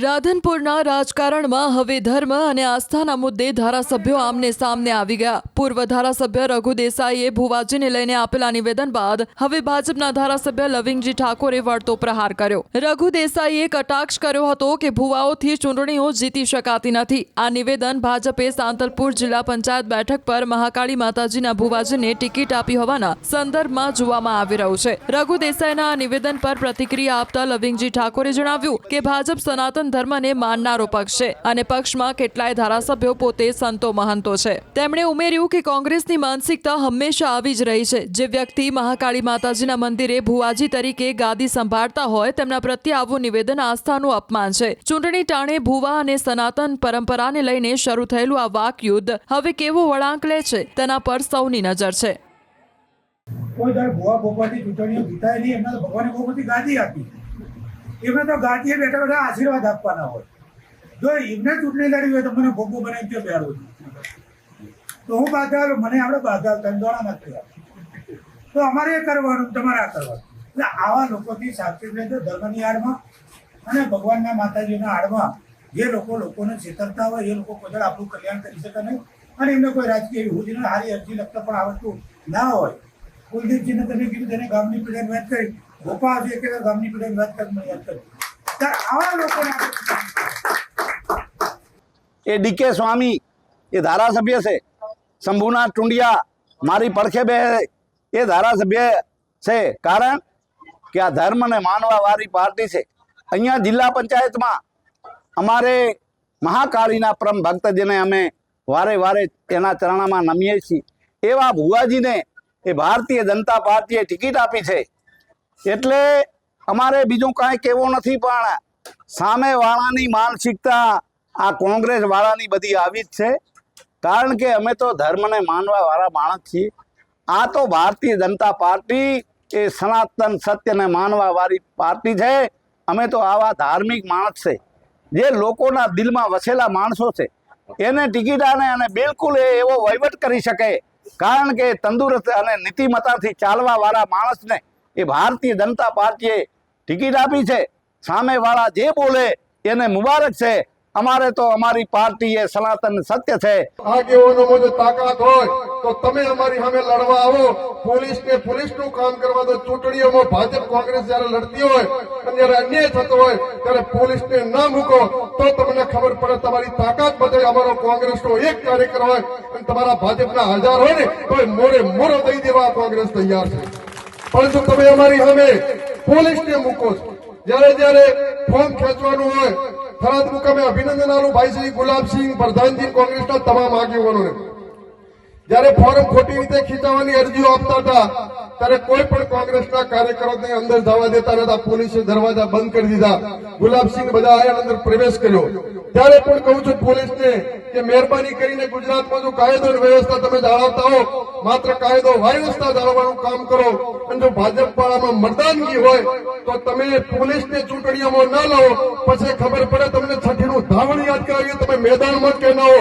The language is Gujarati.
રાધનપુરના રાજકારણમાં હવે ધર્મ અને આસ્થાના મુદ્દે ધારાસભ્યો આમને સામને આવી ગયા। પૂર્વ ધારાસભ્ય રઘુ દેસાઈએ ભુવાજીને લઈને આપેલા નિવેદન બાદ હવે ભાજપના ધારાસભ્ય લવિંગજી ઠાકોરે વળતો પ્રહાર કર્યો। રઘુ દેસાઈએ કટાક્ષ કર્યો હતો કે ભુવાઓથી ચૂંટણીઓ જીતી શકાતી નથી। આ નિવેદન ભાજપે સાંતલપુર જિલ્લા પંચાયત બેઠક પર મહાકાળી માતાજીના ભુવાજીને ટિકિટ આપી હોવાના સંદર્ભમાં જોવામાં આવી રહ્યું છે। રઘુ દેસાઈના આ નિવેદન પર પ્રતિક્રિયા આપતા લવિંગજી ઠાકોરે જણાવ્યું કે ભાજપ સનાતન ધર્મને માનનારો પક્ષ છે અને પક્ષમાં કેટલાય ધારાસભ્યો પોતે સંતો મહંતો છે। તેમણે ઉમેર્યું કે કોંગ્રેસની માનસિકતા હંમેશા આવી જ રહી છે। જે વ્યક્તિ મહાકાળી માતાજીના મંદિરે ભુવાજી તરીકે ગાદી સંભાળતા હોય તેમના પ્રત્યે આવું નિવેદન આસ્થાનું અપમાન છે। ચૂંટણી ટાણે ભુવા અને સનાતન પરંપરાને લઈને શરૂ થયેલું આ વાકયુદ્ધ હવે કેવો વળાંક લે છે તેના પર સૌની નજર છે। કોઈ દર ભુવા ભોપાથી ચૂંટણીઓ જીતાયેલી એમને તો ભગવાને બહુ બધી ગાદી આપી। એમને તો ગાદીએ બેઠા બેઠા આશીર્વાદ આપવાના હોય। જો એમને ચૂંટણી લડી હોય તો મને ભોગવું બનાવી છે બેરું તો હું બાધા મને આપણે બાધા કંદોળા નથી તો અમારે એ કરવાનું તમારે આ કરવાનું। એટલે આવા લોકોથી સાવચેત રહેજો। ધર્મની આડમાં અને ભગવાનના માતાજીના આડમાં જે લોકોને છેતરતા હોય એ લોકો કોઈ આપણું કલ્યાણ કરી શકે નહીં અને એમને કોઈ રાજકીય વિભૂતિને હારી અરજી લખતા પણ આવડતું ના હોય। કુલદીપજીને તમે કીધું તેને ગામની પીઢાની વાત કરી ગોપાલ છે કે ગામની પીઢાની વાત કરી યાદ કરી ત્યારે આવા લોકોને એ ડીકે સ્વામી એ ધારાસભ્ય છે। શંભુનાથ ટુંડિયા મારી પડખે બે એ ધારાસભ્ય છે કારણ કે આ ધર્મને માનવા વાળી પાર્ટી છે। અહીંયા જિલ્લા પંચાયતમાં અમારે મહાકાળીના પરમ ભક્ત જેને અમે વારે વારે એના ચરણમાં નમીએ છીએ એવા ભુવાજીને એ ભારતીય જનતા પાર્ટીએ ટિકિટ આપી છે। એટલે અમારે બીજું કાંઈ કહેવું નથી પણ સામેવાળાની માનસિકતા આ કોંગ્રેસ વાળાની બધી આવી જ છે કારણ કે અમે તો ધર્મને માનવા વાળા માણસ છીએ। આ તો ભારતીય જનતા પાર્ટી એ સનાતન સત્યને માનવા વાળી પાર્ટી છે। અમે તો આવા ધાર્મિક માણસ છે જે લોકોના દિલમાં વસેલા માણસો છે એને ટિકિટ અને બિલકુલ એવો વહીવટ કરી શકે કારણ કે તંદુરસ્ત અને નીતિમત્તાથી ચાલવા વાળા માણસને એ ભારતીય જનતા પાર્ટીએ ટિકિટ આપી છે। સામેવાળા જે બોલે એને મુબારક છે। અમારે તો અમારી પાર્ટી એ સનાતન સત્ય છે। આગેવાનોમાં જો તાકાત હોય તો તમે અમારી સામે લડવા આવો। પોલીસનું કામ કરવા દો। ચૂંટણીઓમાં ભાજપ કોંગ્રેસ જયારે લડતી હોય અને જયારે અન્યાય થતો હોય ત્યારે પોલીસને ના મૂકો તો તમને ખબર પડે તમારી તાકાત બધે। અમારો કોંગ્રેસનો એક કાર્યકર હોય અને તમારા ભાજપના 1000 હોય ને તો મોરે મોરો દઈ દેવા કોંગ્રેસ તૈયાર છે। પરંતુ તમે અમારી સામે પોલીસને મૂકો છો। જયારે ફોર્મ ખેંચવાનું હોય થરાદ મુકામે અભિનંદન આલું ભાઈ શ્રી ગુલાબસિંહ પ્રધાનજી કોંગ્રેસના તમામ આગેવાનોને જયારે ફોર્મ ખોટી રીતે ખીચાવવાની અરજીઓ આપતા હતા ત્યારે કોઈ પણ કોંગ્રેસના કાર્યકરોને અંદર જવા દેતા નતા। પોલીસે દરવાજા બંધ કરી દીધા। ગુલાબસિંહ બધા આયા અંદર પ્રવેશ કર્યો ત્યારે પણ કહું છું પોલીસને કે મહેરબાની કરીને ગુજરાતમાં જો કાયદો અને વ્યવસ્થા તમે જાળવતા હો માત્ર કાયદો વ્યવસ્થા જાળવવાનું કામ કરો અને જો ભાજપ વાળામાં મર્દાનગી હોય તો તમે પોલીસને ચૂંટણીઓમાં ન લાવો। પછી ખબર પડે તમને છઠ્ઠીનું ધાવણ યાદ કરાવીએ તમે મેદાનમાં કે ન હો।